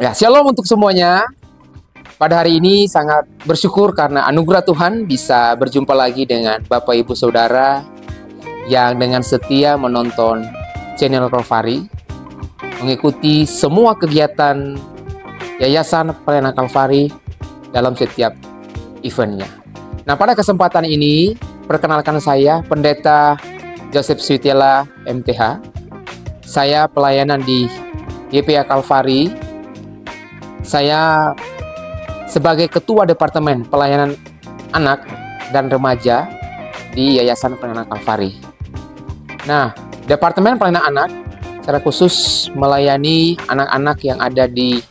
Ya, shalom untuk semuanya. Pada hari ini sangat bersyukur karena anugerah Tuhan bisa berjumpa lagi dengan Bapak Ibu Saudara yang dengan setia menonton channel Kalvari, mengikuti semua kegiatan Yayasan Pelayanan Kalvari dalam setiap eventnya. Nah, pada kesempatan ini, perkenalkan saya Pendeta Joseph Switela, MTH. Saya pelayanan di YPA Kalvari. Saya sebagai Ketua Departemen Pelayanan Anak dan Remaja di Yayasan Pelayanan Kalvari. Nah, Departemen Pelayanan Anak secara khusus melayani anak-anak yang ada di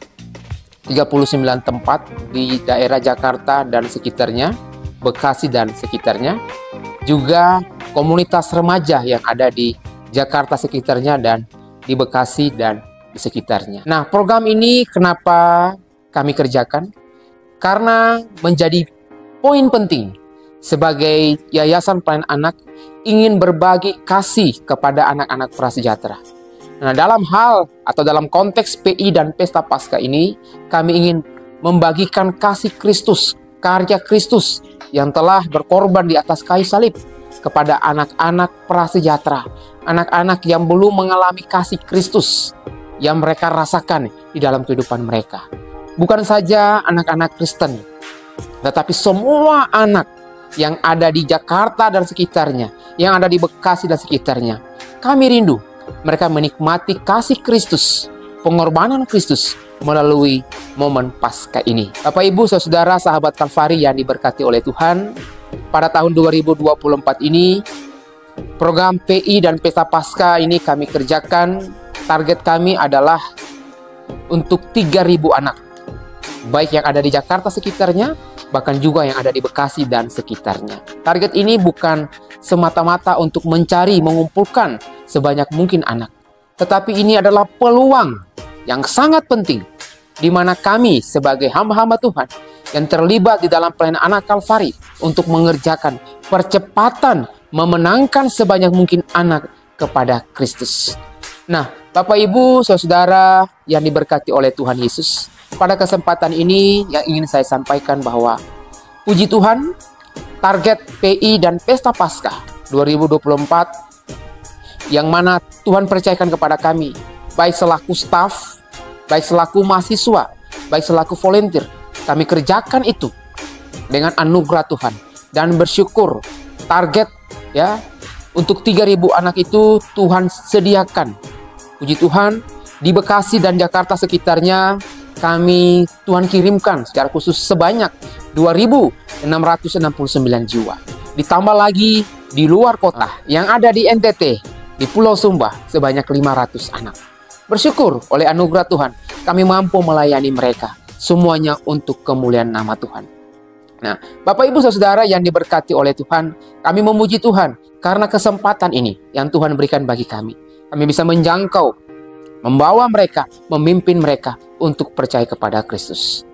39 tempat di daerah Jakarta dan sekitarnya, Bekasi dan sekitarnya, juga komunitas remaja yang ada di Jakarta sekitarnya dan di Bekasi dan di sekitarnya. Nah, program ini kenapa kami kerjakan? Karena menjadi poin penting sebagai Yayasan Pelayanan Anak ingin berbagi kasih kepada anak-anak prasejahtera. Nah, dalam hal atau dalam konteks PI dan Pesta Paskah ini, kami ingin membagikan kasih Kristus, karya Kristus yang telah berkorban di atas kayu salib kepada anak-anak prasejahtera, anak-anak yang belum mengalami kasih Kristus yang mereka rasakan di dalam kehidupan mereka. Bukan saja anak-anak Kristen, tetapi semua anak yang ada di Jakarta dan sekitarnya, yang ada di Bekasi dan sekitarnya. Kami rindu mereka menikmati kasih Kristus, pengorbanan Kristus melalui momen Paskah ini. Bapak, Ibu, Saudara, sahabat Kalvari yang diberkati oleh Tuhan, pada tahun 2024 ini, program PI dan Pesta Paskah ini kami kerjakan. Target kami adalah untuk 3.000 anak, baik yang ada di Jakarta sekitarnya, bahkan juga yang ada di Bekasi dan sekitarnya. Target ini bukan semata-mata untuk mencari, mengumpulkan sebanyak mungkin anak, tetapi ini adalah peluang yang sangat penting, di mana kami sebagai hamba-hamba Tuhan yang terlibat di dalam pelayanan anak Kalvari untuk mengerjakan percepatan memenangkan sebanyak mungkin anak kepada Kristus. Nah, Bapak, Ibu, Saudara yang diberkati oleh Tuhan Yesus, pada kesempatan ini yang ingin saya sampaikan bahwa puji Tuhan, target PI dan Pesta Paskah 2024 yang mana Tuhan percayakan kepada kami, baik selaku staf, baik selaku mahasiswa, baik selaku volunteer, kami kerjakan itu dengan anugerah Tuhan dan bersyukur target ya untuk 3.000 anak itu Tuhan sediakan. Puji Tuhan, di Bekasi dan Jakarta sekitarnya Tuhan kirimkan secara khusus sebanyak 2.669 jiwa. Ditambah lagi di luar kota yang ada di NTT, di Pulau Sumba sebanyak 500 anak. Bersyukur oleh anugerah Tuhan, kami mampu melayani mereka, semuanya untuk kemuliaan nama Tuhan. Nah, Bapak, Ibu, Saudara yang diberkati oleh Tuhan, kami memuji Tuhan karena kesempatan ini yang Tuhan berikan bagi kami. Kami bisa menjangkau, membawa mereka, memimpin mereka untuk percaya kepada Kristus.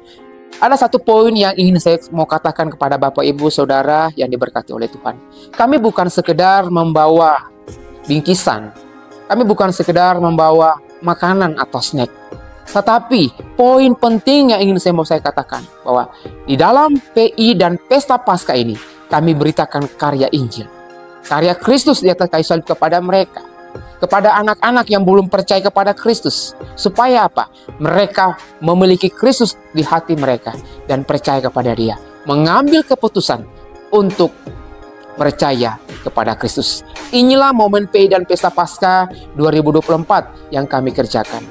Ada satu poin yang ingin saya mau katakan kepada Bapak, Ibu, Saudara yang diberkati oleh Tuhan. Kami bukan sekedar membawa bingkisan, kami bukan sekedar membawa makanan atau snack. Tetapi poin penting yang ingin saya katakan bahwa di dalam PI dan Pesta Paskah ini kami beritakan karya Injil, karya Kristus di atas kayu salib kepada mereka, kepada anak-anak yang belum percaya kepada Kristus. Supaya apa? Mereka memiliki Kristus di hati mereka dan percaya kepada Dia, mengambil keputusan untuk percaya kepada Kristus. Inilah momen PI dan Pesta Paskah 2024 yang kami kerjakan.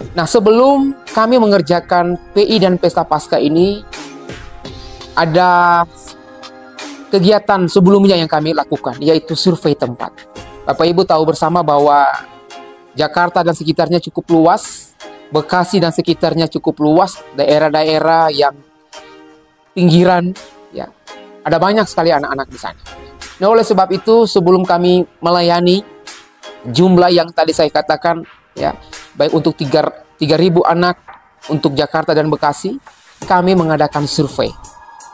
Nah, sebelum kami mengerjakan PI dan Pesta Paskah ini, ada kegiatan sebelumnya yang kami lakukan, yaitu survei tempat. Bapak, Ibu tahu bersama bahwa Jakarta dan sekitarnya cukup luas, Bekasi dan sekitarnya cukup luas, daerah-daerah yang pinggiran, ya, ada banyak sekali anak-anak di sana. Nah, oleh sebab itu, sebelum kami melayani jumlah yang tadi saya katakan, ya, baik untuk 3.000 anak untuk Jakarta dan Bekasi, kami mengadakan survei.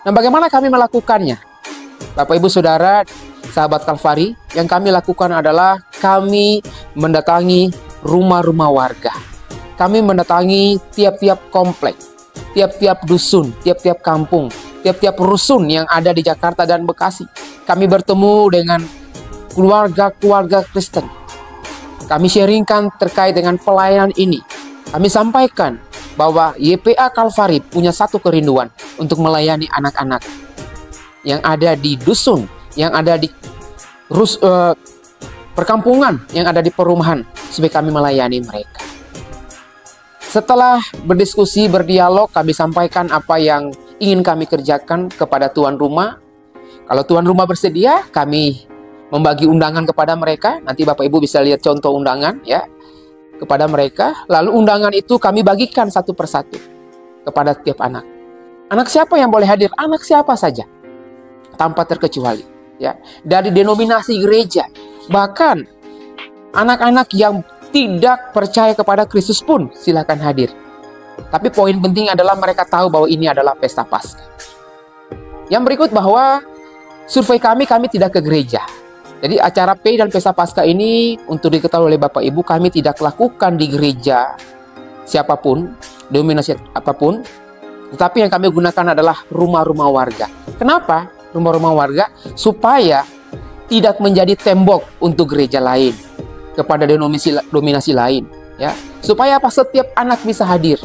Nah, bagaimana kami melakukannya? Bapak, Ibu, Saudara, sahabat Kalvari, yang kami lakukan adalah kami mendatangi rumah-rumah warga. kami mendatangi tiap-tiap komplek, tiap-tiap dusun, tiap-tiap kampung, tiap-tiap rusun yang ada di Jakarta dan Bekasi. Kami bertemu dengan keluarga-keluarga Kristen. Kami sharingkan terkait dengan pelayanan ini. Kami sampaikan bahwa YPA Kalvari punya satu kerinduan untuk melayani anak-anak yang ada di dusun, yang ada di perkampungan, yang ada di perumahan, supaya kami melayani mereka. Setelah berdiskusi, berdialog, kami sampaikan apa yang ingin kami kerjakan kepada tuan rumah. Kalau tuan rumah bersedia, kami membagi undangan kepada mereka. Nanti Bapak Ibu bisa lihat contoh undangan ya kepada mereka. Lalu undangan itu kami bagikan satu persatu kepada tiap anak. Anak siapa yang boleh hadir? Anak siapa saja, tanpa terkecuali. Ya, dari denominasi gereja, bahkan anak-anak yang tidak percaya kepada Kristus pun silakan hadir. Tapi poin penting adalah mereka tahu bahwa ini adalah pesta Paskah. Yang berikut bahwa survei kami tidak ke gereja. Jadi acara P dan pesta Paskah ini untuk diketahui oleh Bapak Ibu, kami tidak lakukan di gereja siapapun, dominasi apapun. Tetapi yang kami gunakan adalah rumah-rumah warga. Kenapa rumah-rumah warga? Supaya tidak menjadi tembok untuk gereja lain, kepada dominasi lain, ya. Supaya apa? Setiap anak bisa hadir.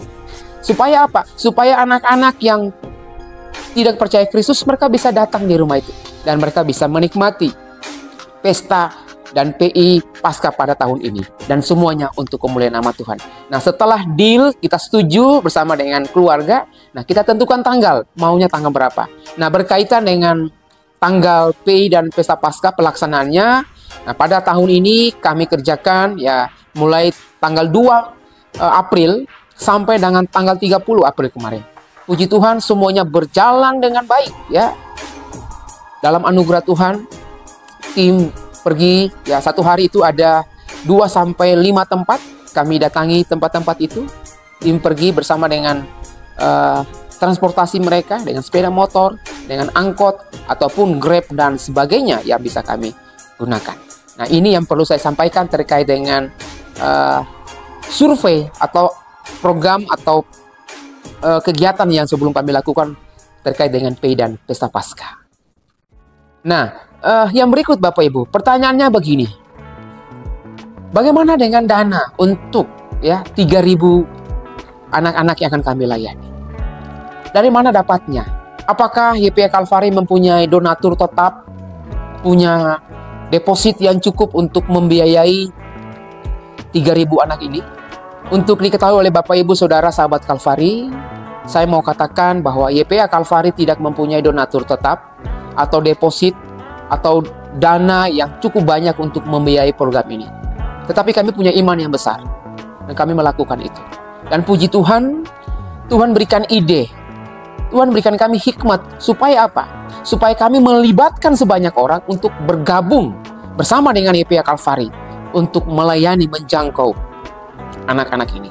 Supaya apa? Supaya anak-anak yang tidak percaya Kristus, mereka bisa datang di rumah itu dan mereka bisa menikmati pesta dan PI Paskah pada tahun ini, dan semuanya untuk kemuliaan nama Tuhan. Nah, setelah deal, kita setuju bersama dengan keluarga. Nah, kita tentukan tanggal, maunya tanggal berapa. Nah, berkaitan dengan tanggal PI dan pesta Paskah pelaksanaannya. Nah, pada tahun ini kami kerjakan ya mulai tanggal 2 April sampai dengan tanggal 30 April kemarin. Puji Tuhan, semuanya berjalan dengan baik ya. Dalam anugerah Tuhan, tim pergi ya, satu hari itu ada 2 sampai 5 tempat. Kami datangi tempat-tempat itu. Tim pergi bersama dengan transportasi mereka, dengan sepeda motor, dengan angkot, ataupun Grab dan sebagainya yang bisa kami gunakan. Nah, ini yang perlu saya sampaikan terkait dengan survei atau program atau kegiatan yang sebelum kami lakukan terkait dengan PI dan pesta Paskah. Nah, yang berikut Bapak Ibu, pertanyaannya begini. Bagaimana dengan dana untuk ya 3.000 anak-anak yang akan kami layani? Dari mana dapatnya? Apakah YPA Kalvari mempunyai donatur tetap, punya deposit yang cukup untuk membiayai 3.000 anak ini? Untuk diketahui oleh Bapak Ibu Saudara sahabat Kalvari, saya mau katakan bahwa YPA Kalvari tidak mempunyai donatur tetap atau deposit atau dana yang cukup banyak untuk membiayai program ini. Tetapi kami punya iman yang besar dan kami melakukan itu. Dan puji Tuhan, Tuhan berikan ide, Tuhan berikan kami hikmat. Supaya apa? Supaya kami melibatkan sebanyak orang untuk bergabung bersama dengan YPA Kalvari untuk melayani, menjangkau anak-anak ini.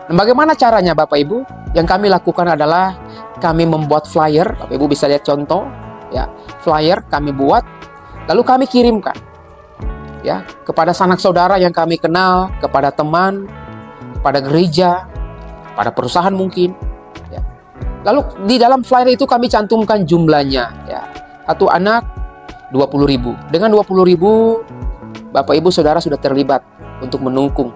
Dan bagaimana caranya Bapak Ibu? Yang kami lakukan adalah kami membuat flyer. Bapak Ibu bisa lihat contoh ya, flyer kami buat lalu kami kirimkan ya kepada sanak saudara yang kami kenal, kepada teman, kepada gereja, pada perusahaan mungkin ya. Lalu di dalam flyer itu kami cantumkan jumlahnya ya. Satu anak 20.000. Dengan 20.000 Bapak Ibu Saudara sudah terlibat untuk menungkung,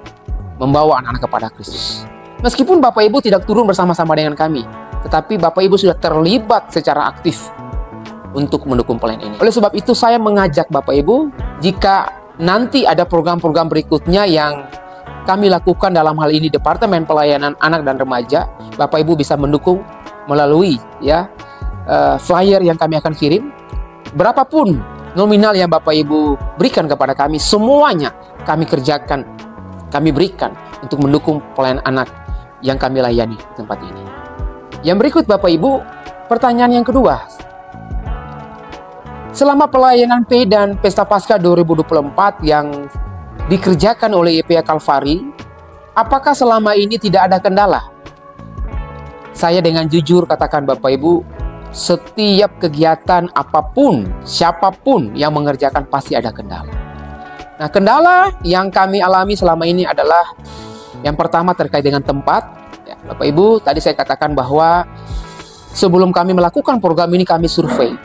membawa anak-anak kepada Kristus. Meskipun Bapak Ibu tidak turun bersama-sama dengan kami, tetapi Bapak Ibu sudah terlibat secara aktif untuk mendukung pelayanan ini. Oleh sebab itu saya mengajak Bapak Ibu, jika nanti ada program-program berikutnya yang kami lakukan dalam hal ini Departemen Pelayanan Anak dan Remaja, Bapak Ibu bisa mendukung melalui ya flyer yang kami akan kirim. Berapapun nominal yang Bapak Ibu berikan kepada kami, semuanya kami kerjakan, kami berikan untuk mendukung pelayanan anak yang kami layani di tempat ini. Yang berikut Bapak Ibu, pertanyaan yang kedua. Selama pelayanan P dan Pesta Paskah 2024 yang dikerjakan oleh YPA Kalvari, apakah selama ini tidak ada kendala? Saya dengan jujur katakan Bapak Ibu, setiap kegiatan apapun, siapapun yang mengerjakan pasti ada kendala. Nah, kendala yang kami alami selama ini adalah Yang pertama terkait dengan tempat. Ya, Bapak Ibu, tadi saya katakan bahwa sebelum kami melakukan program ini kami survei.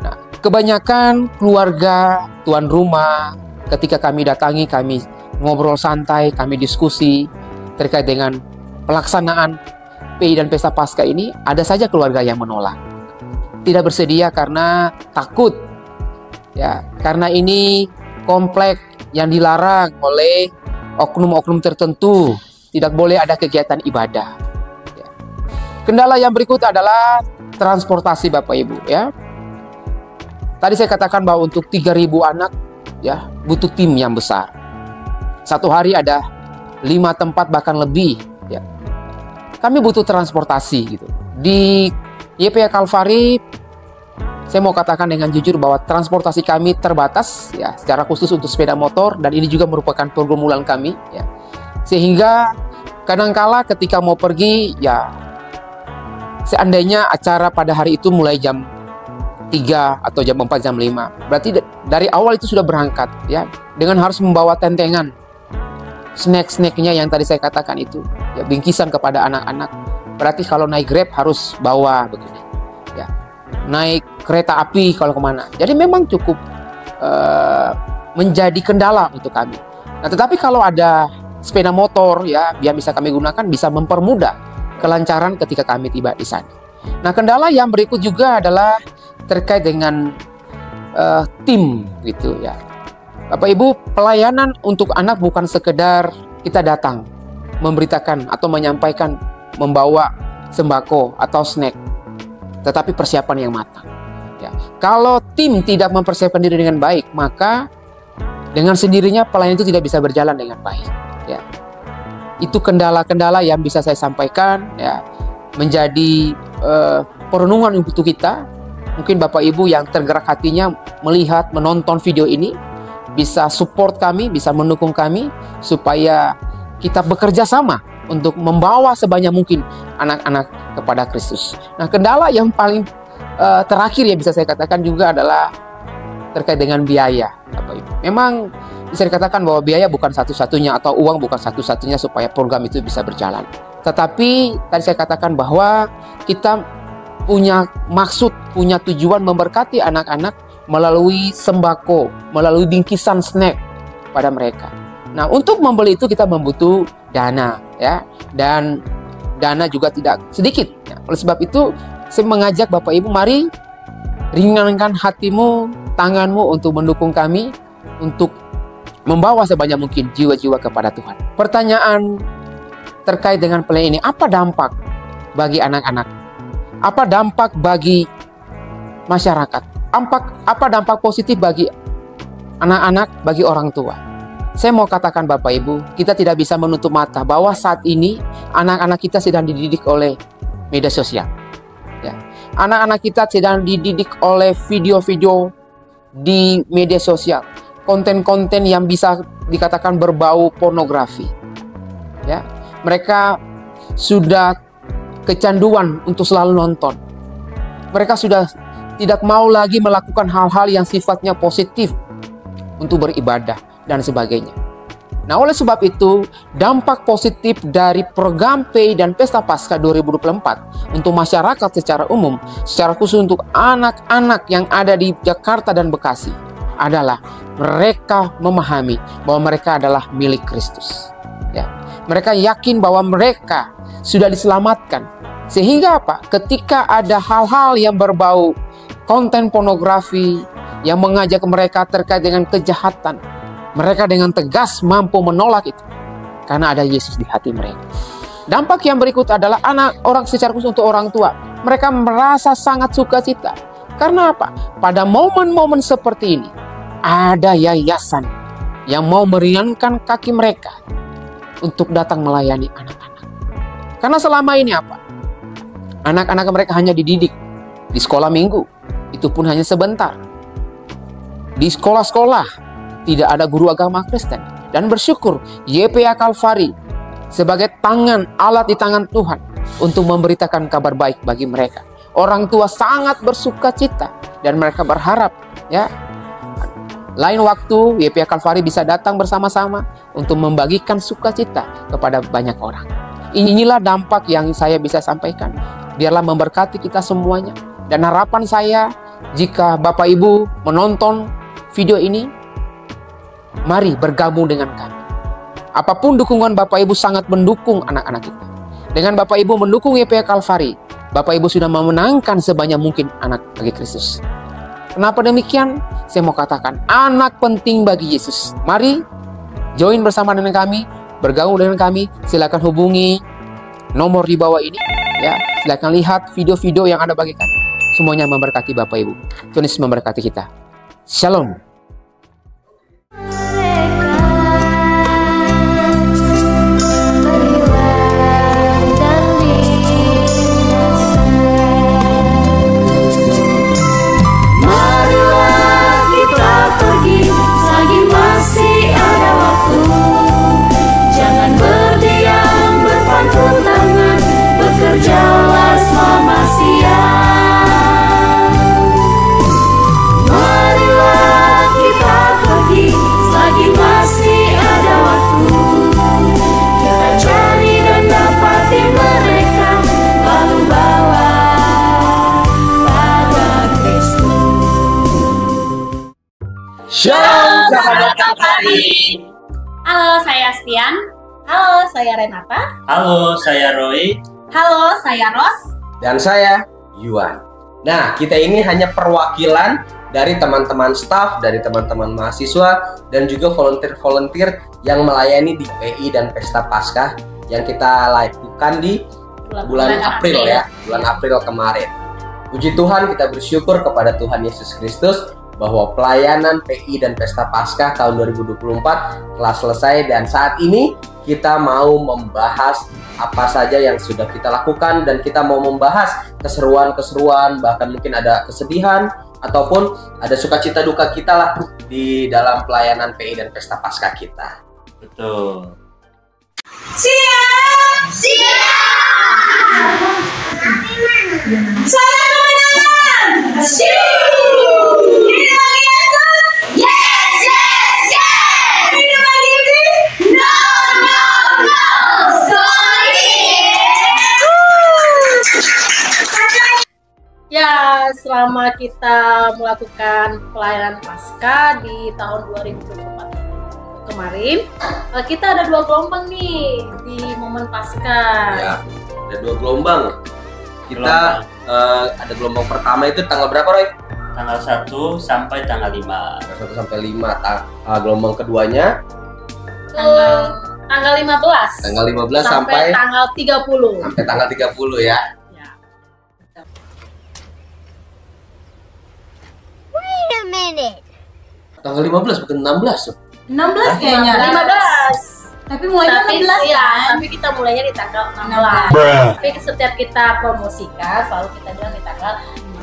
Nah, kebanyakan keluarga, tuan rumah, ketika kami datangi, kami ngobrol santai, kami diskusi terkait dengan pelaksanaan PI dan Pesta Paskah ini, ada saja keluarga yang menolak. Tidak bersedia karena takut. Ya, karena ini komplek yang dilarang oleh oknum-oknum tertentu. Tidak boleh ada kegiatan ibadah. Ya. Kendala yang berikut adalah transportasi Bapak Ibu. Ya. Tadi saya katakan bahwa untuk 3.000 anak ya butuh tim yang besar. Satu hari ada 5 tempat bahkan lebih. Ya. Kami butuh transportasi gitu. Di YPA Kalvari, saya mau katakan dengan jujur bahwa transportasi kami terbatas ya, secara khusus untuk sepeda motor, dan ini juga merupakan pergumulan kami ya. Sehingga kadangkala ketika mau pergi ya, seandainya acara pada hari itu mulai jam 3 atau jam 4, jam 5, berarti dari awal itu sudah berangkat ya, dengan harus membawa tentengan snack-snacknya yang tadi saya katakan itu ya, bingkisan kepada anak-anak. Berarti kalau naik Grab harus bawa begini ya, naik kereta api kalau kemana. Jadi memang cukup menjadi kendala untuk kami. Nah, tetapi kalau ada sepeda motor ya, yang bisa kami gunakan, bisa mempermudah kelancaran ketika kami tiba di sana. Nah, kendala yang berikut juga adalah terkait dengan tim gitu ya. Bapak Ibu, pelayanan untuk anak bukan sekedar kita datang memberitakan atau menyampaikan, membawa sembako atau snack, tetapi persiapan yang matang. Ya. Kalau tim tidak mempersiapkan diri dengan baik, maka dengan sendirinya pelayanan itu tidak bisa berjalan dengan baik. Ya. Itu kendala-kendala yang bisa saya sampaikan ya, menjadi perenungan untuk kita. Mungkin Bapak Ibu yang tergerak hatinya melihat, menonton video ini, bisa support kami, bisa mendukung kami, supaya kita bekerja sama untuk membawa sebanyak mungkin anak-anak kepada Kristus. Nah, kendala yang paling terakhir yang bisa saya katakan juga adalah terkait dengan biaya, Bapak Ibu. Memang bisa dikatakan bahwa biaya bukan satu-satunya, atau uang bukan satu-satunya supaya program itu bisa berjalan. Tetapi tadi saya katakan bahwa kita punya maksud, punya tujuan memberkati anak-anak melalui sembako, melalui bingkisan snack pada mereka. Nah, untuk membeli itu kita membutuh dana ya, dan dana juga tidak sedikit. Ya, oleh sebab itu saya mengajak Bapak Ibu, mari ringankan hatimu, tanganmu untuk mendukung kami untuk membawa sebanyak mungkin jiwa-jiwa kepada Tuhan. Pertanyaan terkait dengan pelayanan ini, apa dampak bagi anak-anak? Apa dampak bagi masyarakat? Apa dampak positif bagi anak-anak, bagi orang tua? Saya mau katakan Bapak Ibu, kita tidak bisa menutup mata bahwa saat ini anak-anak kita sedang dididik oleh media sosial. Ya. Anak-anak kita sedang dididik oleh video-video di media sosial, konten-konten yang bisa dikatakan berbau pornografi. Ya. Mereka sudah kecanduan untuk selalu nonton. Mereka sudah tidak mau lagi melakukan hal-hal yang sifatnya positif untuk beribadah dan sebagainya. Nah, oleh sebab itu, dampak positif dari program PI dan Pesta Paskah 2024 untuk masyarakat secara umum, secara khusus untuk anak-anak yang ada di Jakarta dan Bekasi, adalah mereka memahami bahwa mereka adalah milik Kristus. Ya. Mereka yakin bahwa mereka sudah diselamatkan. Sehingga apa? Ketika ada hal-hal yang berbau konten pornografi yang mengajak mereka terkait dengan kejahatan, mereka dengan tegas mampu menolak itu karena ada Yesus di hati mereka. Dampak yang berikut adalah orang secara khusus untuk orang tua. Mereka merasa sangat sukacita. Karena apa? Pada momen-momen seperti ini ada yayasan yang mau meringankan kaki mereka untuk datang melayani anak-anak. Karena selama ini apa? Anak-anak mereka hanya dididik di sekolah minggu. Itu pun hanya sebentar. Di sekolah-sekolah tidak ada guru agama Kristen. Dan bersyukur YPA Kalvari sebagai tangan, alat di tangan Tuhan untuk memberitakan kabar baik bagi mereka. Orang tua sangat bersuka cita dan mereka berharap ya, lain waktu YPA Kalvari bisa datang bersama-sama untuk membagikan sukacita kepada banyak orang. Inilah dampak yang saya bisa sampaikan. Biarlah memberkati kita semuanya. Dan harapan saya, jika Bapak Ibu menonton video ini, mari bergabung dengan kami. Apapun dukungan Bapak Ibu sangat mendukung anak-anak kita. Dengan Bapak Ibu mendukung YPA Kalvari, Bapak Ibu sudah memenangkan sebanyak mungkin anak bagi Kristus. Kenapa demikian? Saya mau katakan, anak penting bagi Yesus. Mari join bersama dengan kami, bergabung dengan kami. Silakan hubungi nomor di bawah ini. Ya, silakan lihat video-video yang Anda bagikan. Semuanya memberkati Bapak Ibu. Tuhan Yesus memberkati kita. Shalom. Shalom sahabat Kalvari. Halo, saya Stian. Halo, saya Renata. Halo, saya Roy. Halo, saya Ros. Dan saya Yuan. Nah, kita ini hanya perwakilan dari teman-teman staf, dari teman-teman mahasiswa, dan juga volunteer-volunteer yang melayani di PI dan Pesta Paskah yang kita lakukan di bulan April ya, bulan April kemarin. Puji Tuhan, kita bersyukur kepada Tuhan Yesus Kristus bahwa pelayanan PI dan Pesta Paskah tahun 2024 telah selesai, dan saat ini kita mau membahas apa saja yang sudah kita lakukan, dan kita mau membahas keseruan-keseruan, bahkan mungkin ada kesedihan ataupun ada sukacita duka kita lah di dalam pelayanan PI dan Pesta Paskah kita. Betul. Siap! Siap! Saya kemenangan! Siap! Ya, selama kita melakukan pelayanan Paskah di tahun 2024 kemarin, kita ada 2 gelombang nih di momen Paskah. Ya, ada 2 gelombang. Kita ada gelombang pertama itu tanggal berapa, Roy? Tanggal 1 sampai tanggal 5. Tanggal 1 sampai 5. Gelombang keduanya Tanggal 15. tanggal 15 sampai tanggal 30. Sampai tanggal 30 ya. Wait a minute. Tanggal 15 bukan 16 tuh. 16 kayaknya. 15. Tapi mulainya 16 ya, kan? tapi kita mulainya di tanggal 16. Tapi setiap kita promosikan selalu kita bilang di tanggal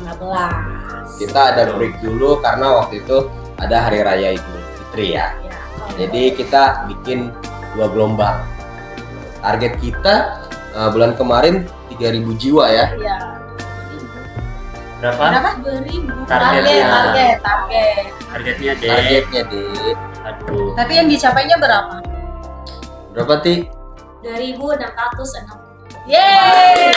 15. Kita ada break dulu karena waktu itu ada hari raya Idul Fitri ya. Jadi kita bikin 2 gelombang. Target kita bulan kemarin 3.000 jiwa ya. Iya. Berapa? 2000. Targetnya. Targetnya. Targetnya, Dek. Targetnya Aduh. Tapi yang dicapainya berapa? berapa, Ti? 2660. Yeay!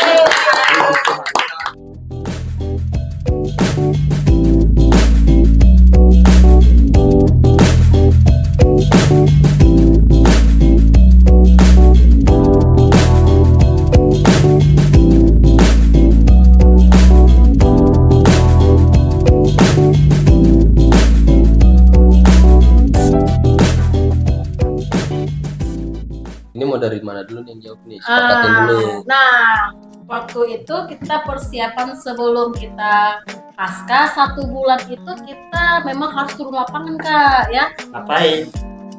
Ini mau dari mana dulu nih yang jawab nih? Sepakatin dulu. Nah, waktu itu kita persiapan sebelum kita Paskah 1 bulan itu kita memang harus turun lapangan, Kak, ya. Ngapain?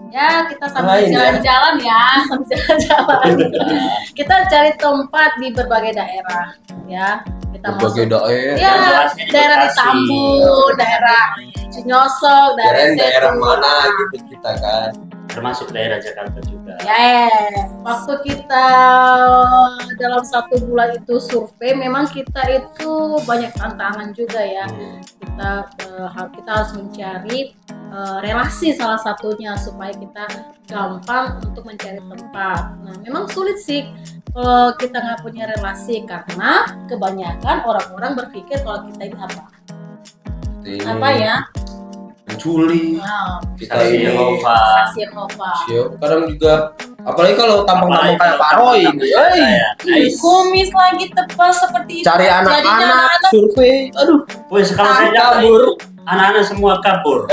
Ya, kita sambil Ngapain, ya? jalan-jalan ya, sambil jalan-jalan. Kita cari tempat di berbagai daerah, ya. Kita Berbagai daerah. ya, Jelasnya di daerah di Bekasi. Tambun, daerah Cinyosok, Daerah Setu. mana gitu kita kan. Termasuk daerah Jakarta juga. Ya, waktu kita dalam 1 bulan itu survei, memang kita itu banyak tantangan juga ya. Kita harus mencari relasi salah satunya supaya kita gampang untuk mencari tempat. Nah, memang sulit sih kalau kita nggak punya relasi karena kebanyakan orang-orang berpikir kalau kita ini apa? Apa ya? Mencuri. Wow, Kita Saksi ini Yehova. saksi Yehova. kadang juga apalagi kalau tampang-tampang kayak Pak Roy ini. Nice. Kumis lagi tebal seperti itu. Cari Jadinya anak-anak, survei. Aduh, Wih, sekarang saya dapat kabur. anak-anak semua kabur.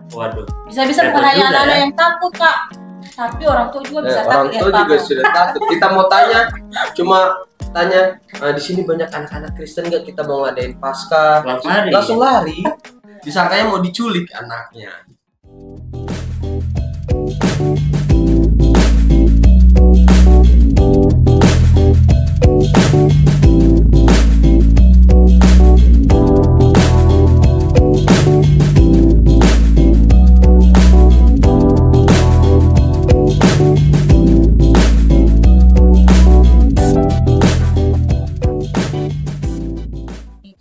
Waduh. bisa-bisa Repot bukan hanya juga anak-anak ya. yang takut, Kak. Tapi orang tua juga bisa Orang takut ya, tua Pak. juga sudah takut. Kita mau tanya, cuma tanya di sini banyak anak-anak Kristen nggak, kita mau ngadain Paskah, langsung lari. Disangkanya mau diculik anaknya.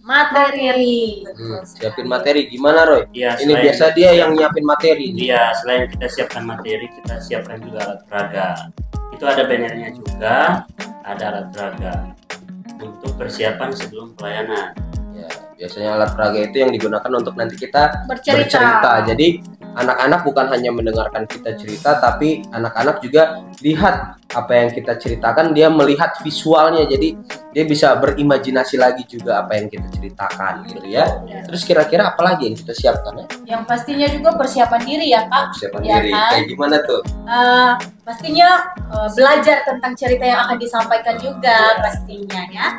Materi. Siapin materi gimana, Roy? Iya, Ini selain- biasa dia yang nyiapin materi. Iya, selain kita siapkan materi, kita siapkan juga alat peraga. Itu ada bannernya juga, ada alat peraga untuk persiapan sebelum pelayanan. Ya, biasanya alat peraga itu yang digunakan untuk nanti kita Bercerita. bercerita. Jadi anak-anak bukan hanya mendengarkan kita cerita, tapi anak-anak juga lihat apa yang kita ceritakan, dia melihat visualnya. Jadi dia bisa berimajinasi lagi juga apa yang kita ceritakan gitu ya. Terus kira-kira apa lagi yang kita siapkan ya? Yang pastinya juga persiapan diri ya, Kak. Siapkan Ya diri. kan? Kayak gimana tuh? Pastinya belajar tentang cerita yang akan disampaikan juga pastinya ya.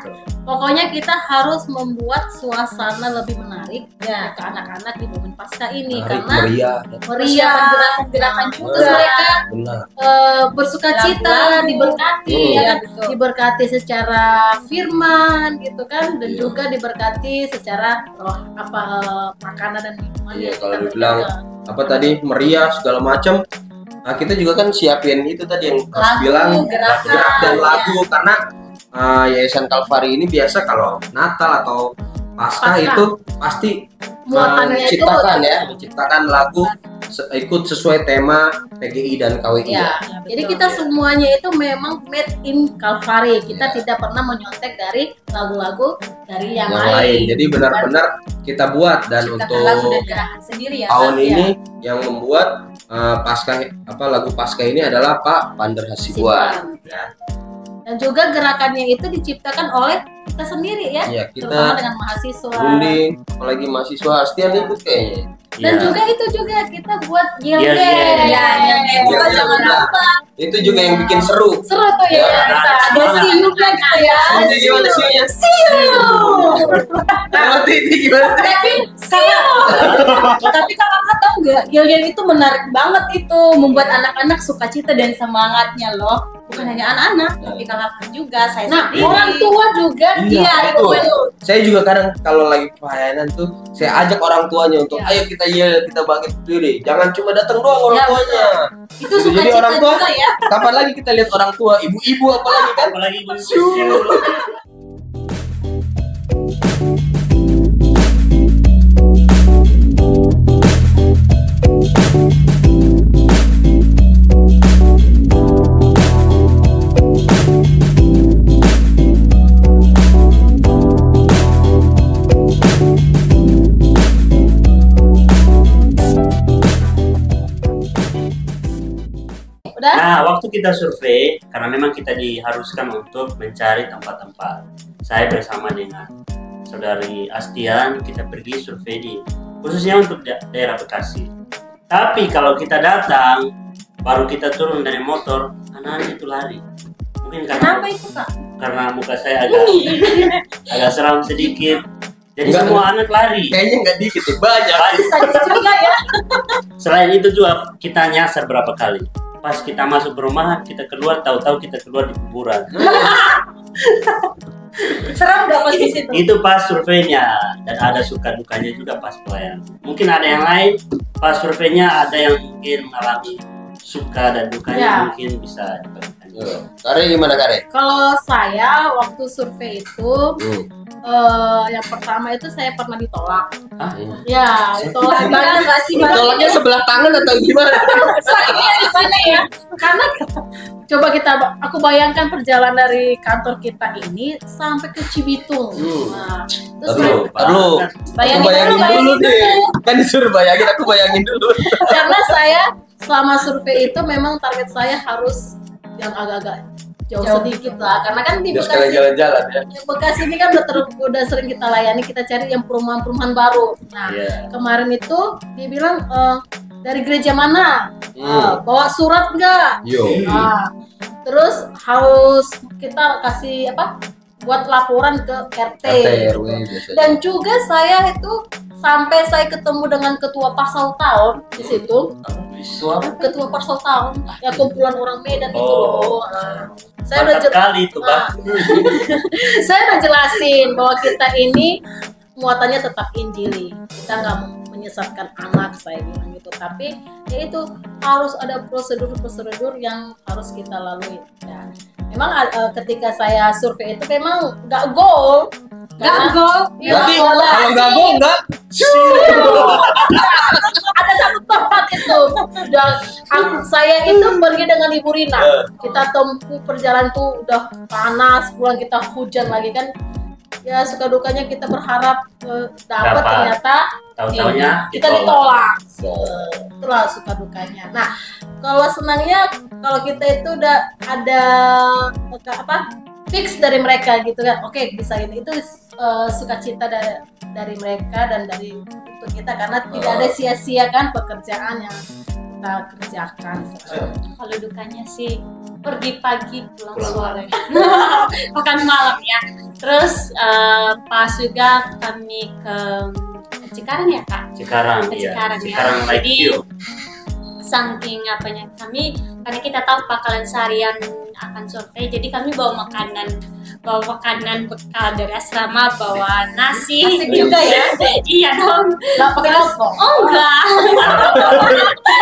Pokoknya kita harus membuat suasana lebih menarik Ya. ke anak-anak di momen Paskah ini Menarik, karena meriah. Persiapan meriah, gerakan-gerakan juga. terus mereka Benar. bersuka cita, Lagu-lagu. diberkati, Hmm. ya kan? Iya, betul. Diberkati secara firman gitu kan, dan Iya. juga diberkati secara makanan dan minuman Iya, yang kalau kita dibilang berikan. apa tadi, meriah segala macam. Nah, kita juga kan siapin itu tadi yang Mas Lagu, bilang, gerakan, gerak dan ya. lagu, karena Yayasan Kalvari ini biasa kalau Natal atau Paskah Paskah. itu pasti Muatannya itu menciptakan lagu ikut sesuai tema PGI dan KWI. Ya, jadi kita semuanya itu memang made in Kalvari. Kita Ya. tidak pernah menyontek dari lagu-lagu dari yang Yang lain. Jadi benar-benar kita buat, dan Ciptakan lagu dan untuk gerakan sendiri ya. tahun Kak. ini yang membuat Paskah lagu Paskah ini adalah Pak Pander Hasibuan. Ya. Dan juga gerakannya itu diciptakan oleh kita sendiri ya, Ya, terutama kita dengan mahasiswa. runding, apalagi mahasiswa Astian ikut kayaknya. Dan Iya. juga itu juga kita buat Iya, yel iya. Ya, yang Iya, jangan iya. lupa. Itu juga yang bikin seru. seru tuh Ya, ya. Ada semangat. siup lagi ya. Jadi gimana sih-nya? Ngerti ini gimana sih? Tapi kakak tahu nggak, yel-yel itu menarik banget itu, membuat anak-anak sukacita dan semangatnya loh. Bukan hanya anak-anak, tapi kakak juga, saya Nah, sendiri. orang tua juga Iya, betul. betul. Saya juga kadang kalau lagi pelayanan tuh, saya ajak orang tuanya untuk Ya. ayo kita yel, kita bangkit diri. Jangan cuma datang doang orang Ya, tuanya. Itu Gitu, jadi sukacita orang tua- juga ya. Kapan lagi kita lihat orang tua, ibu-ibu apalagi kan? Apalagi udah. Nah, waktu kita survei, karena memang kita diharuskan untuk mencari tempat-tempat. Saya bersama dengan saudari Astian, kita pergi survei khususnya untuk daerah Bekasi. Tapi kalau kita datang, baru kita turun dari motor, anak-anak itu lari. Mungkin Kenapa itu, Kak? karena muka saya agak seram sedikit. Jadi Enggak. semua anak lari. Kayaknya nggak dikit, ya, banyak. Sadis juga ya. Selain itu juga kita nyasar berapa kali. Pas kita masuk perumahan, kita keluar, tahu-tahu kita keluar di kuburan. Seram nggak pas di situ? Itu pas surveinya, dan ada suka dukanya juga pas pelayanan. Mungkin ada yang lain, pas surveinya ada yang mungkin mengalami suka dan dukanya, Ya. mungkin bisa dibagikan. Kare gimana Kare? Kalau saya waktu survei itu yang pertama itu saya pernah ditolak. Ya, ditolak. Gimana nggak sih? Tolaknya sebelah tangan atau gimana? Sakitnya di sana ya. Karena coba aku bayangkan perjalanan dari kantor kita ini sampai ke Cibitung. Nah, terus Aduh, bayangin dulu deh. Kan disuruh bayangin, aku bayangin dulu. karena saya selama survei itu memang target saya harus yang agak-agak jauh sedikit lah, karena kan di Biar sekalian Bekasi, jalan-jalan ya. Bekasi ini kan udah sering kita layani, kita cari yang perumahan-perumahan baru. Nah, kemarin itu dia bilang dari gereja mana, bawa surat nggak? Nah, terus harus kita kasih buat laporan ke RT. RW biasanya. Dan juga saya itu sampai saya ketemu dengan ketua Parsel Town di situ. Ketua Parsel Town, ya kumpulan orang Medan itu loh. Saya udah kali itu, Bang. saya udah jelasin bahwa kita ini muatannya tetap Injili. Kita nggak menyesatkan anak, saya bilang gitu. Tapi ya itu harus ada prosedur-prosedur yang harus kita lalui. Ya. Memang ketika saya survei itu memang nggak goal. Nggak goal. Berarti kalau nggak go nggak. Ada satu tempat itu. Saya itu pergi dengan Ibu Rina. Kita tempuh perjalanan tuh udah panas, pulang kita hujan lagi kan. Ya suka dukanya kita berharap dapat, ternyata tahu-taunya kita ditolak. Itulah suka dukanya. Nah, kalau senangnya kalau kita itu udah ada fix dari mereka gitu kan. Oke, bisa ini itu sukacita dari mereka dan dari untuk kita, karena tidak ada sia-sia kan pekerjaan yang kita kerjakan. Kalau dukanya sih pergi pagi pulang sore. Bukan malam ya. Terus pas juga kami ke Cikarang ya Kak? Cikarang, Cikarang ya. Cikarang Jadi View. saking kami karena kita tahu bakalan seharian akan survei, jadi kami bawa makanan bekal dari asrama, bawa nasi juga ya. Iya dong. Nggak pakai lontong. Oh enggak.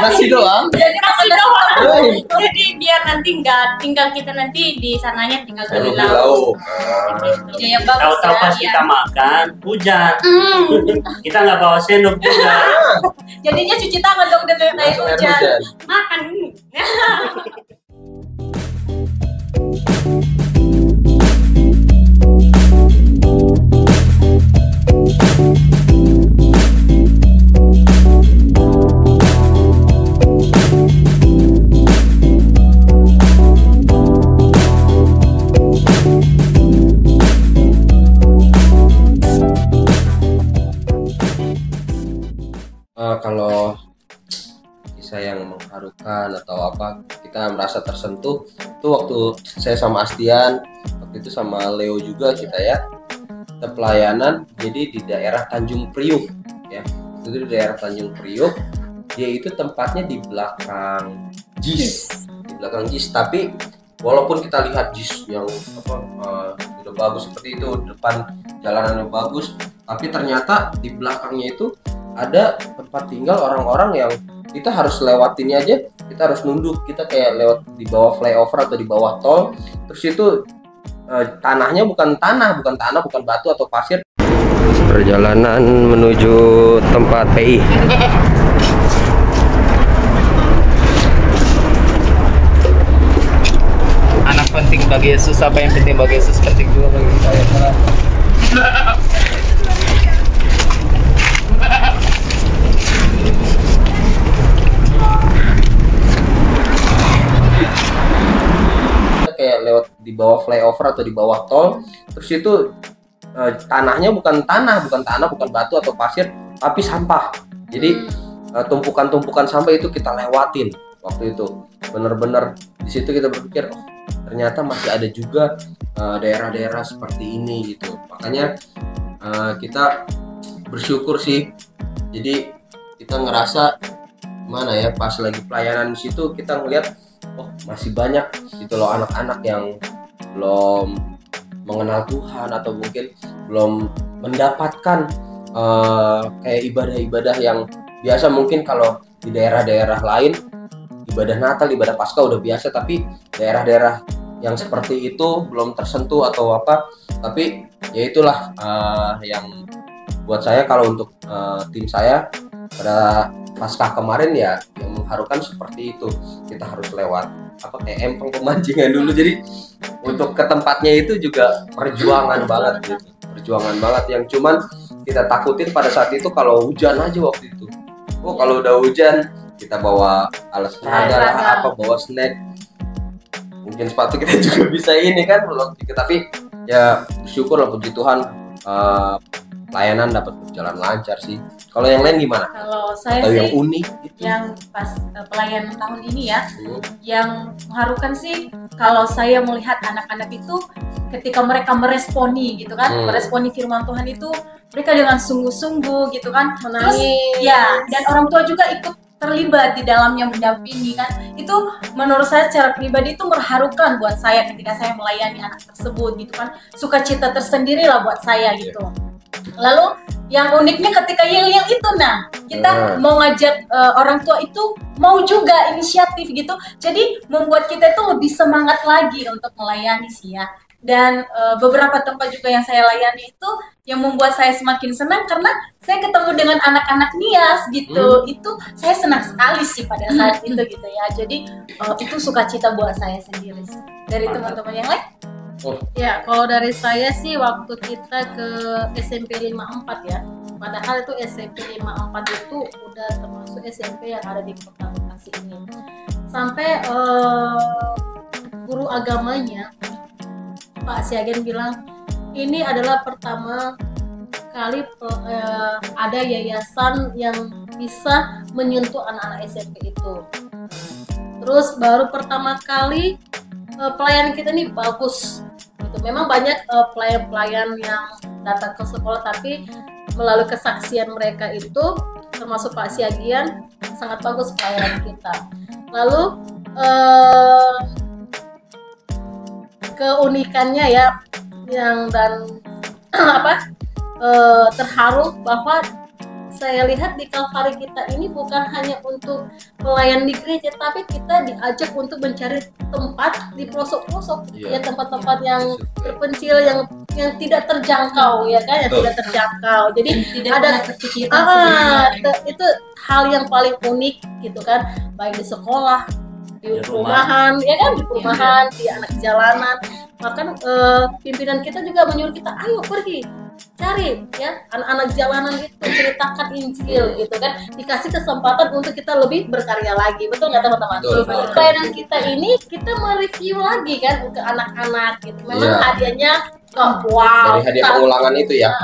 Nasi doang. Jadi nasi doang. Jadi biar nanti nggak tinggal kita nanti di sananya tinggal beli lauk. Ya yang bagus Tahu-tahu pas kita makan hujan. Kita nggak bawa sendok juga. Jadinya cuci tangan dong dengan air hujan. Makan. Kalau kisah yang mengharukan atau apa kita merasa tersentuh itu waktu saya sama Astian, waktu itu sama Leo juga kita kita pelayanan jadi di daerah Tanjung Priuk ya. Itu di daerah Tanjung Priuk, dia itu tempatnya di belakang JIS, tapi walaupun kita lihat JIS yang udah bagus seperti itu, depan jalanannya bagus, tapi ternyata di belakangnya itu ada tempat tinggal orang-orang yang kita harus lewatinnya aja, kita harus nunduk, kita kayak lewat di bawah flyover atau di bawah tol, terus itu tanahnya bukan batu atau pasir. Perjalanan menuju tempat PI. Anak penting bagi Yesus, apa yang penting bagi Yesus penting juga bagi saya. Kayak lewat di bawah flyover atau di bawah tol, terus itu tanahnya bukan batu atau pasir, tapi sampah. Jadi tumpukan-tumpukan sampah itu kita lewatin waktu itu. Bener-bener di situ kita berpikir, oh, ternyata masih ada juga daerah-daerah seperti ini gitu. Makanya kita bersyukur sih. Jadi kita ngerasa mana ya, pas lagi pelayanan di situ kita ngeliat, oh masih banyak gitu loh anak-anak yang belum mengenal Tuhan atau mungkin belum mendapatkan kayak ibadah-ibadah yang biasa mungkin kalau di daerah-daerah lain ibadah Natal, ibadah Paskah udah biasa, tapi daerah-daerah yang seperti itu belum tersentuh atau apa. Tapi ya itulah yang buat saya, kalau untuk tim saya pada Paskah kemarin ya yang mengharukan seperti itu. Kita harus lewat empang pemancingan dulu. Jadi untuk ke tempatnya itu juga perjuangan banget gitu. Perjuangan banget yang cuman kita takutin pada saat itu kalau hujan aja waktu itu. Oh, kalau udah hujan kita bawa alas peraga lah, bawa snack, mungkin sepatu kita juga bisa ini kan belum. Tapi ya bersyukur lah, puji Tuhan, pelayanan dapat berjalan lancar sih. Kalau yang lain gimana? Kalau saya atau sih yang unik gitu? Yang pas pelayanan tahun ini ya, yang mengharukan sih kalau saya melihat anak-anak itu ketika mereka meresponi gitu kan, meresponi firman Tuhan itu mereka dengan sungguh-sungguh gitu kan, menangis. Terus ya, dan orang tua juga ikut terlibat di dalamnya, mendampingi kan. Itu menurut saya secara pribadi itu mengharukan buat saya ketika saya melayani anak tersebut gitu kan. Sukacita tersendiri lah buat saya gitu. Lalu yang uniknya ketika yel-yel itu, nah kita mau ngajak orang tua itu mau juga inisiatif gitu. Jadi membuat kita itu lebih semangat lagi untuk melayani sih ya. Dan beberapa tempat juga yang saya layani itu yang membuat saya semakin senang karena saya ketemu dengan anak-anak Nias gitu. Itu saya senang sekali sih pada saat itu gitu ya. Jadi itu sukacita buat saya sendiri sih. Dari teman-teman yang lain? Ya, kalau dari saya sih waktu kita ke SMP 54 ya. Padahal itu SMP 54 itu udah termasuk SMP yang ada di Kota Bekasi ini. Sampai guru agamanya Pak Siagen bilang ini adalah pertama kali ada yayasan yang bisa menyentuh anak-anak SMP itu. Terus baru pertama kali pelayanan kita ini bagus. Gitu. Memang banyak pelayan-pelayan yang datang ke sekolah, tapi melalui kesaksian mereka itu, termasuk Pak Siagian, sangat bagus pelayanan kita. Lalu keunikannya ya, yang dan terharu bahwa saya lihat di Kalvari kita ini bukan hanya untuk pelayan di gereja, tapi kita diajak untuk mencari tempat di pelosok-pelosok, ya tempat-tempat yang terpencil, yang tidak terjangkau ya kan, yang tidak terjangkau. Jadi tidak ada itu hal yang paling unik gitu kan, baik di sekolah, di perumahan, ya kan, di perumahan, di anak jalanan. Bahkan pimpinan kita juga menyuruh kita, ayo pergi cari ya anak-anak jalanan itu, ceritakan Injil gitu kan, dikasih kesempatan untuk kita lebih berkarya lagi. Betul nggak teman-teman? Pelayanan kita ini kita mereview lagi kan ke anak-anak gitu. Memang hadiahnya wow, dari hadiah pengulangan itu ya,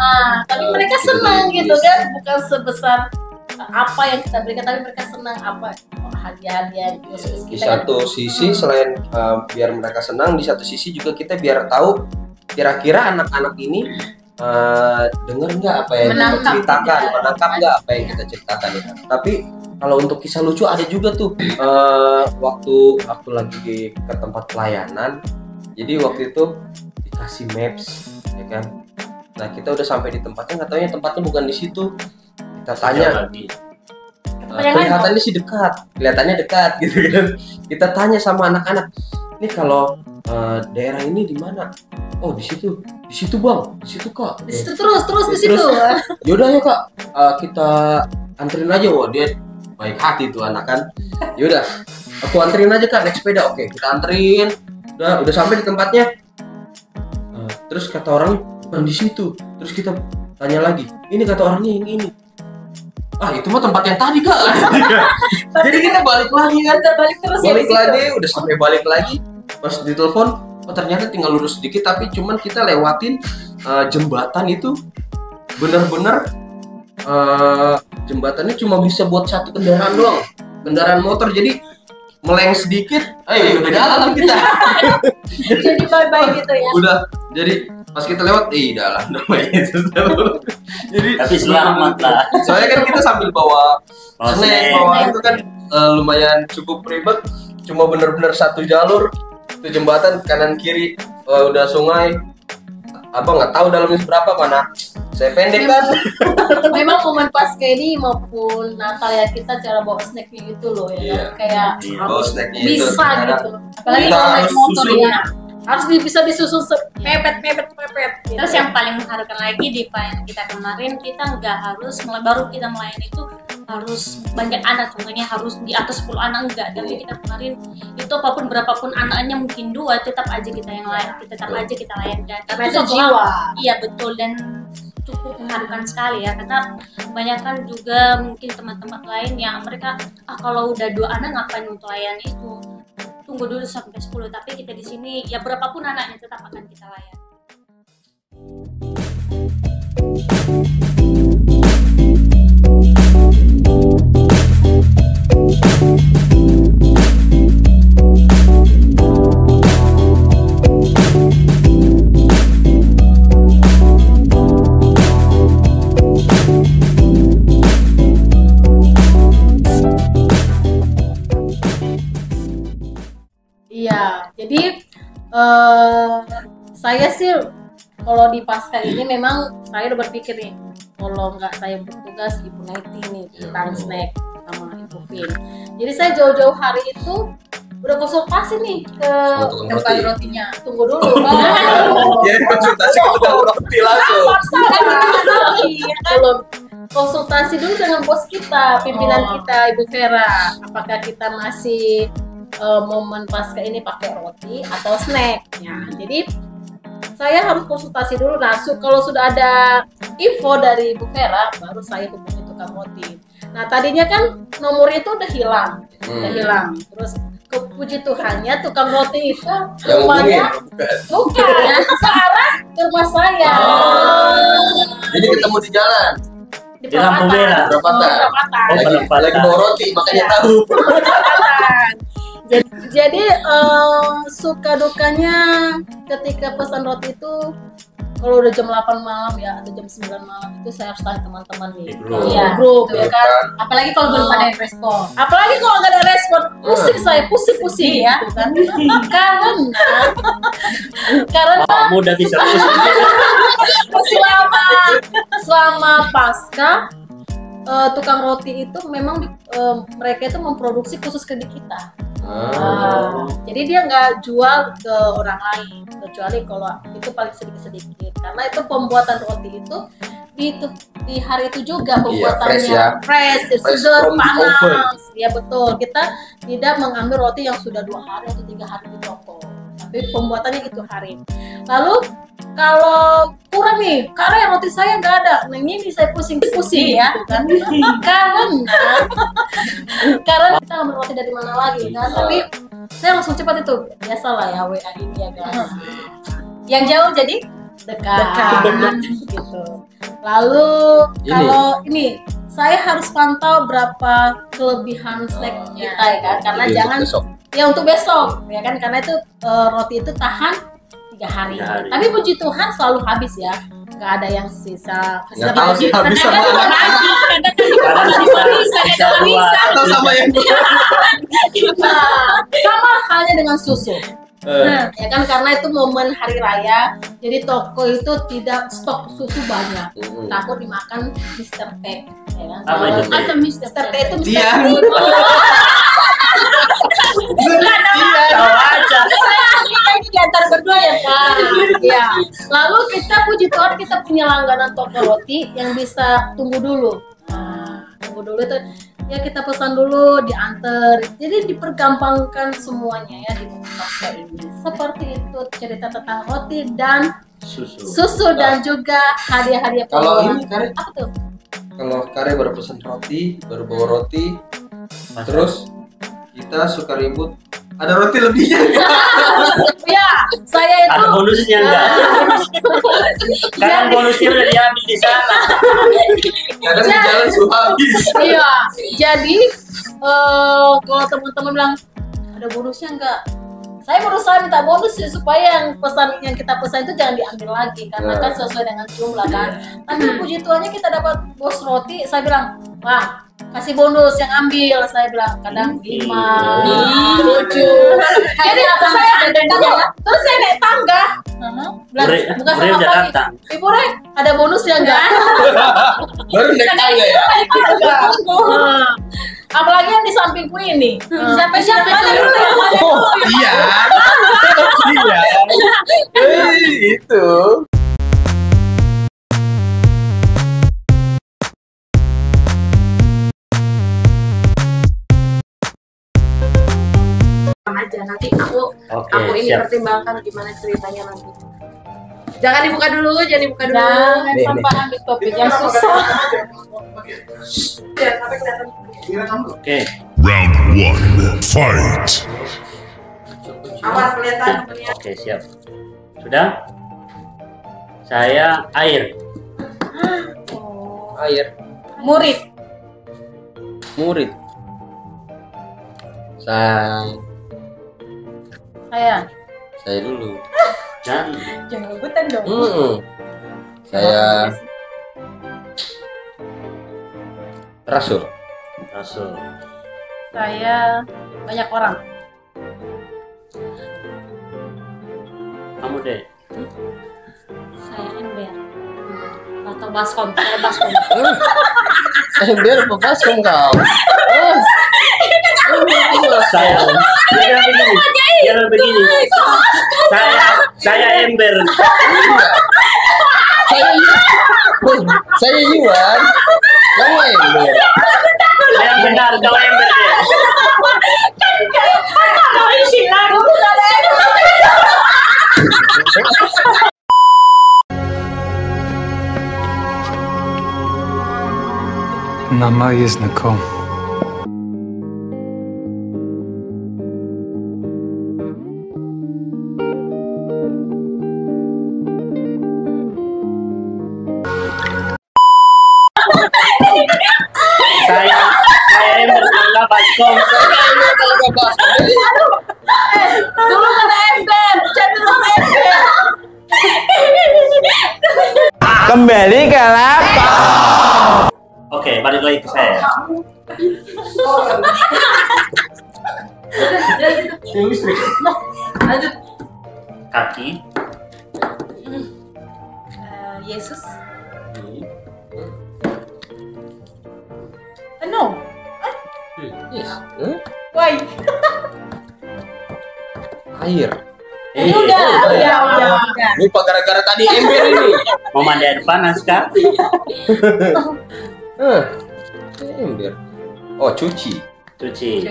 tapi mereka senang gitu kan, bukan sebesar apa yang kita berikan, tapi mereka senang apa hadiah-hadiah di satu sisi selain biar mereka senang, di satu sisi juga kita biar tahu kira-kira anak-anak ini dengar nggak apa yang kita ceritakan, menangkap nggak apa yang kita ceritakan ya. Tapi kalau untuk kisah lucu ada juga tuh, waktu aku lagi ke tempat pelayanan, jadi waktu itu dikasih maps ya kan. Nah kita udah sampai di tempatnya, nggak taunya tempatnya bukan di situ. Kita tanya, kelihatannya sih dekat, kelihatannya dekat gitu kan. Kita tanya sama anak-anak, ini kalau daerah ini di mana? Oh di situ bang, di situ kak, di situ terus di situ. Yaudah ya kak, kita anterin aja. Wah dia baik hati tuh anak kan. Yaudah, aku anterin aja kak naik sepeda. Oke kita anterin, udah sampai di tempatnya. Terus kata orang bukan di situ. Terus kita tanya lagi, ini kata orangnya yang ini. Itu mah tempat yang tadi kak. Jadi kita balik lagi kan, balik lagi, udah sampai balik lagi. Pas ditelepon, ternyata tinggal lurus sedikit, tapi cuman kita lewatin jembatan itu bener-bener jembatannya cuma bisa buat satu kendaraan doang, kendaraan motor. Jadi meleng sedikit, udah jalan kita. Jadi bye-bye gitu ya. Udah, jadi pas kita lewat, dalam namanya itu. Jadi tapi selamat lah. Soalnya kan kita sambil bawa snack, bawa itu kan lumayan cukup ribet. Cuma bener-bener satu jalur, itu jembatan kanan kiri udah sungai. Abang nggak tahu dalamnya seberapa, mana saya pendek kan. Memang momen Pasca ini maupun Natal ya, kita cara bawa snacknya itu loh ya. Iya. Kayak Bawa snacknya itu bisa sekarang. gitu. Apalagi Kita kalau naik harus motor susun. ya. Harus bisa disusun mepet gitu. Terus yang paling mengharukan lagi di pelayanan kita kemarin, kita nggak harus baru kita melayani itu harus banyak anak, contohnya harus di atas 10 anak, enggak. Tapi kita kemarin itu apapun berapapun anaknya, mungkin 2, tetap aja kita yang lain, tetap aja kita layan, dan Karena itu itu suatu jiwa. iya betul, dan cukup mengharukan sekali ya, karena kebanyakan juga mungkin teman-teman lain yang mereka kalau udah 2 anak ngapain untuk layani itu, tunggu dulu sampai 10. Tapi kita di sini ya berapapun anaknya tetap akan kita layani. Iya, jadi saya sih kalau di Pasca ini memang saya udah berpikir nih, kalau nggak saya bertugas Ibu Naiti nih tentang snack sama Ibu Vin. Jadi saya jauh-jauh hari itu udah konsultasi nih ke Tukang tukang roti. rotinya. Tunggu dulu. Jadi konsultasi ke tukang roti langsung. Belum konsultasi dulu dengan bos kita, pimpinan kita Ibu Vera. Apakah kita masih momen Pasca ini pakai roti atau snack? Ya, jadi saya harus konsultasi dulu. Nah, kalau sudah ada info dari Ibu Vera, baru saya hubungi tukang roti. Nah, tadinya kan nomornya itu udah hilang. Terus puji Tuhannya tukang roti itu Yang hubungin, rumahnya bukan. bukan searah ke rumah saya. Jadi ketemu di jalan. Di Di lampu merah. Perapatan. Perapatan. Oh, perapatan. Lagi bawa roti, makanya Iya. tahu. Jadi suka dukanya ketika pesan roti itu kalau udah jam 8 malam ya atau jam 9 malam itu saya harus tanya teman-teman nih. Di grup. Iya, grup ya kan. Apalagi kalau belum ada yang respon. Apalagi kalau nggak ada respon, pusing ya kan. Karena Bapak muda bisa pusing. selama Pasca tukang roti itu memang mereka itu memproduksi khusus ke kita. Jadi dia nggak jual ke orang lain kecuali kalau itu paling sedikit-sedikit, karena itu pembuatan roti itu di hari itu juga pembuatannya fresh, segar, from the oven. panas. Ya betul, kita tidak mengambil roti yang sudah 2 hari atau 3 hari di toko, tapi pembuatannya itu hari. Lalu kalau kurang nih, karena roti saya nggak ada, nah ini saya pusing-pusing ya, kan? karena kita ngambil roti dari mana lagi kan? Tapi saya langsung cepat itu, biasalah ya WA ini ya kan. Yang jauh jadi Dekat. Gitu. Lalu kalau ini saya harus pantau berapa kelebihan snack kita ya kan, karena Jadi jangan besok. ya untuk besok ya kan, karena itu roti itu tahan 3 hari. 3 hari. Tapi puji Tuhan selalu habis ya, nggak ada yang sisa. Nggak tahu sih habis sama kadang anak Bisa dua. atau sama yang Nah, sama halnya dengan susu. Nah, ya kan, karena itu momen hari raya, jadi toko itu tidak stok susu banyak. Takut dimakan Mr. T, ya kan? Apa itu T? Atau Mr. T itu Mr. Dian. T. Tahu aja. Ini di antara berdua ya kan? Iya. Lalu kita puji Tuhan kita punya langganan toko roti yang bisa tunggu dulu. Nah, tunggu dulu itu ya kita pesan dulu, diantar. Jadi dipergampangkan semuanya ya di Pasca ini. Seperti itu cerita tentang roti dan susu dan juga hadiah-hadiah Kalau pembawa. ini Kare, Apa tuh? kalau Kare baru pesan roti, baru bawa roti, terus kita suka ribut, ada roti lebihnya nggak? Ya, saya itu Ada bonusnya enggak? Karena bonusnya udah diambil di sana. Kadang di jalan suka habis. iya. Jadi kalau teman-teman bilang ada bonusnya enggak? Saya berusaha minta bonus ya, supaya yang kita pesan itu jangan diambil lagi, karena kan sesuai dengan jumlah kan. Tapi puji Tuhannya kita dapat bos roti, saya bilang, "Wah, kasih bonus yang ambil. Saya bilang kadang 5, 7. Jadi saya terus saya naik tangga. Bilang, bukan sama Pak. Ibu Rek, ada bonusnya enggak? Baru naik tangga ya. Apalagi yang di sampingku ini. Siapa dulu? Oh iya. Iya. Itu. Aja nanti aku ini siap. pertimbangkan gimana ceritanya nanti. Jangan dibuka dulu. Nih, Sampai ambil topik yang susah. Oke. Round 1. Fight. Awas kelihatan. Oke, siap. Sudah? Saya air. Air. Murid. Murid. Saya dulu. Jangan rebutan dong. Saya Rasul. Rasul. Saya banyak orang. Kamu deh. Saya ember. Atau baskom. Saya baskom. Saya biar bebaskan kau. Saya jangan begini. Saya ember. Saya Yuan. Kamu ember. Yang benar kau ember deh. Nama je znakom. Saya ember tangga baskom. Dulu kena ember. Jadi dulu ember. Kembali ke laptop. Oke, balik lagi ke saya. Lanjut. Kaki. Yesus. No. Why? Air. Udah. Lupa gara-gara tadi ember ini. Mau mandi air panas kah? Ember. Oh, cuci. Cuci.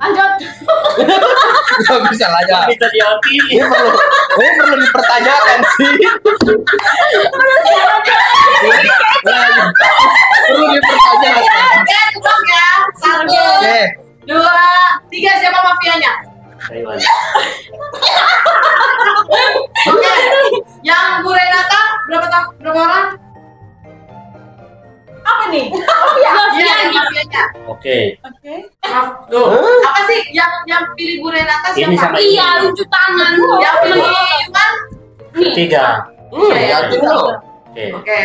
Lanjut. Gak bisa lanjut. Bisa diwakili. Ini perlu dipertanyakan sih. Perlu dipertanyakan. Oke, ya. 1, 2, 3. Siapa mafianya? Taiwan. Oke. Yang Bu Renata berapa orang? Apa nih? Mafianya. Oke. Apa sih yang pilih Bu Renata siapa? Ini sama Iya, lucu tangan. Yang pilih Iwan? 3. Yakin lo. Oke.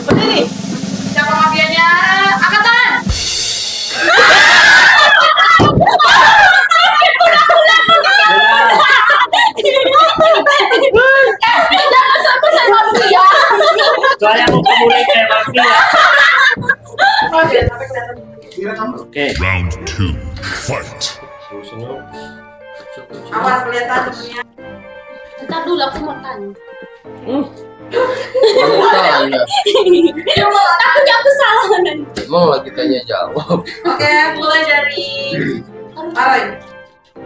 Berdiri. Siapa mafianya? Angkat tangan. Jangan sampai saya mafia. Soalnya aku mulai kayak mafia. Oke. Round 2. Fight. Awas kelihatan dunia. Bentar dulu aku mau tanya. Takutnya aku salah nanti. Emang lagi tanya jawab. Oke, mulai dari Arai.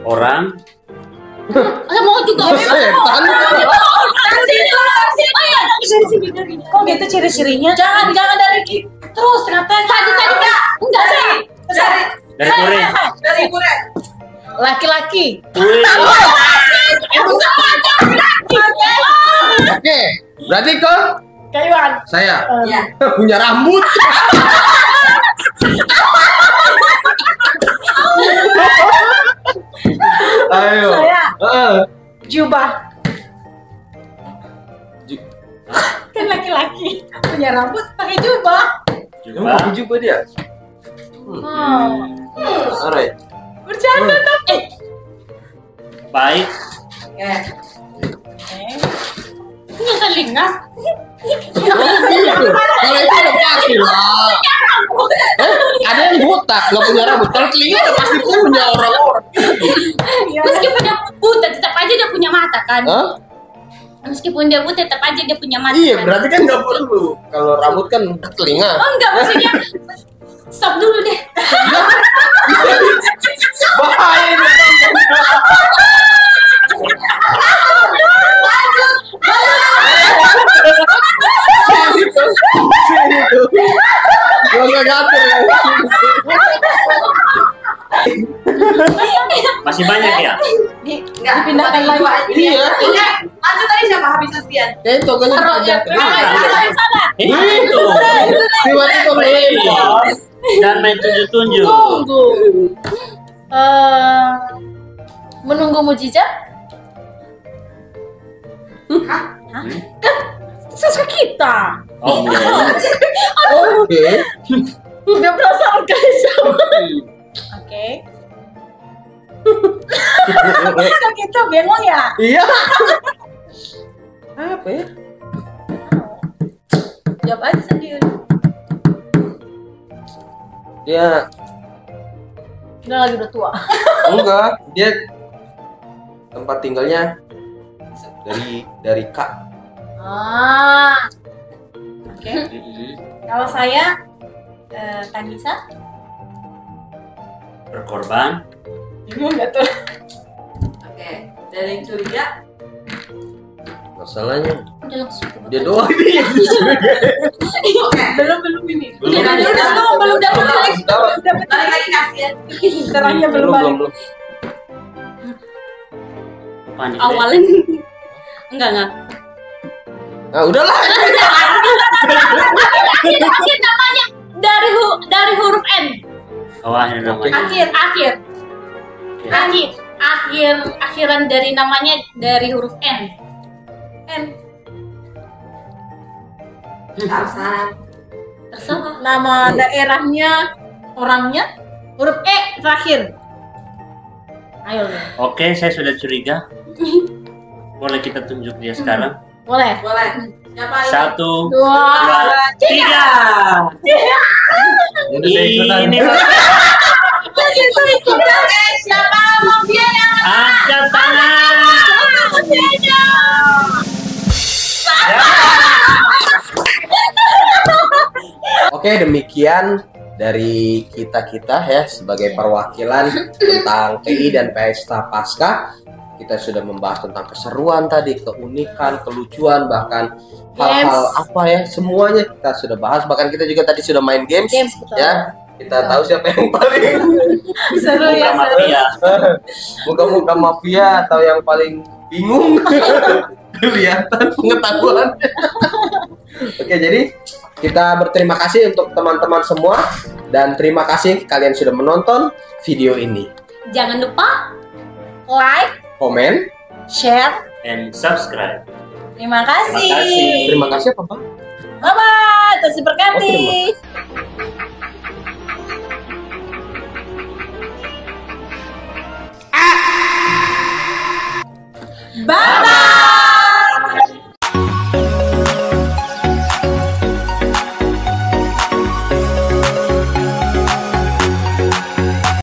Orang. Saya mau juga. Setan. Kok gitu ciri-cirinya? Jangan dari terus kenapa? Tadi enggak dari Ibu Ren. Laki-laki. Oke, berarti kok Kayuan. saya Iya. punya rambut. Ayo. Saya Ah. jubah. Ju- Kan laki-laki punya rambut pakai jubah. Emang pakai jubah dia? Alright. Bercanda dong. Baik. Nggak telinga. Kalau itu udah pasti lah. Ada yang botak nggak punya rambut. Kalau telinga udah pasti punya orang-orang. Meskipun dia buta, tetap aja dia punya mata kan. Hah? Meskipun dia buta, tetap aja dia punya mata. Iya, kan? berarti kan nggak perlu. Kalau rambut kan telinga. Oh enggak, maksudnya stop dulu deh. Bahaya ini. Gua nggak ngatur. Masih banyak ya? Dipindahkan lagi. Iya. Lanjut tadi siapa? Habis Sustian. Kayak tokonya Taruh sana. Itu. tiba-tiba melempar. Dan main tunjuk-tunjuk. Tunggu. Menunggu mujizat? Hah? Kan sesuka kita. Oh, iya. Oke. Udah perasaan guys. Oke. Kok kita bengong ya? Iya. Apa ya? Jawab aja sendiri. Dia Udah tua. enggak, dia tempat tinggalnya dari Kak. Ah. Oke. Kalau saya Tanisa. Berkorban. Bingung nggak tuh? Oke. Dari yang curiga. Masalahnya Udah langsung. dia doang ini. Belum ini. Belum. Belum dapat. Balik lagi kasihan. Terangnya belum balik. Panik. Awalnya enggak. Nah, udahlah. Akhir namanya dari huruf N. Oh, akhir namanya. Akhiran dari namanya dari huruf N. Tarsan. Terserah. Nama daerahnya, orangnya huruf E terakhir. Ayo. Oke, saya sudah curiga. Boleh kita tunjuk dia sekarang? Boleh. Boleh. Siapa ini? 1, 2, 2, 3. Ini Siapa mafia yang angkat tangan. Oke, demikian dari kita ya sebagai perwakilan tentang PI dan Pesta Pasca. Kita sudah membahas tentang keseruan tadi, keunikan, kelucuan, bahkan hal-hal apa ya, semuanya kita sudah bahas. Bahkan kita juga tadi sudah main games betul. ya. Kita tahu siapa yang paling Seru ya, seru. Mafia. muka-muka mafia atau yang paling bingung kelihatan pengetahuan. Oke, jadi kita berterima kasih untuk teman-teman semua dan terima kasih kalian sudah menonton video ini. Jangan lupa Like, Komen, share. And subscribe. Terima kasih. Terima kasih. terima kasih apa Bang? Bye bye. Terus diberkati. Bye.